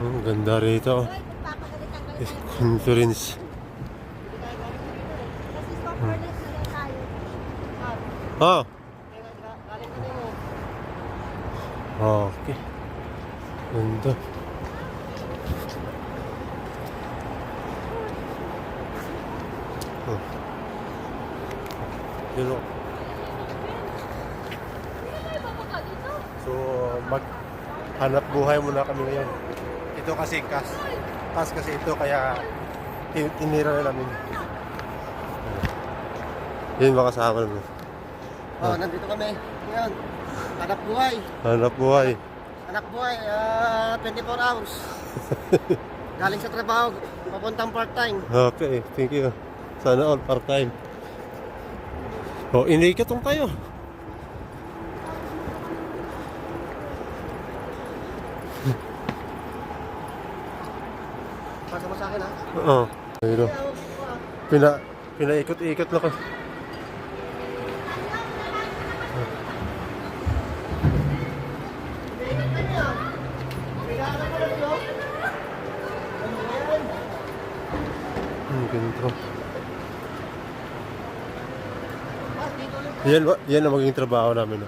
Oh, ganda rito. Conference. Oh. Okay. Ganda. Oh. Yun o. So, maghanap buhay muna kami ngayon. Ito kasi kas kasi ito kaya tinira na namin. Yun mga kasama namin. Oh, nandito kami. Ngayon, hanap buhay. Hanap buhay. Hanap buhay, 24 hours. Galing sa trabaho, papuntang part-time. Okay, thank you. Sana all part-time. Oh, iniikatong tayo. Pasa mo sa akin, ha? Oo. Ayun. Pinaikot-ikot na ko. Ganito. Yan ang magiging trabaho namin.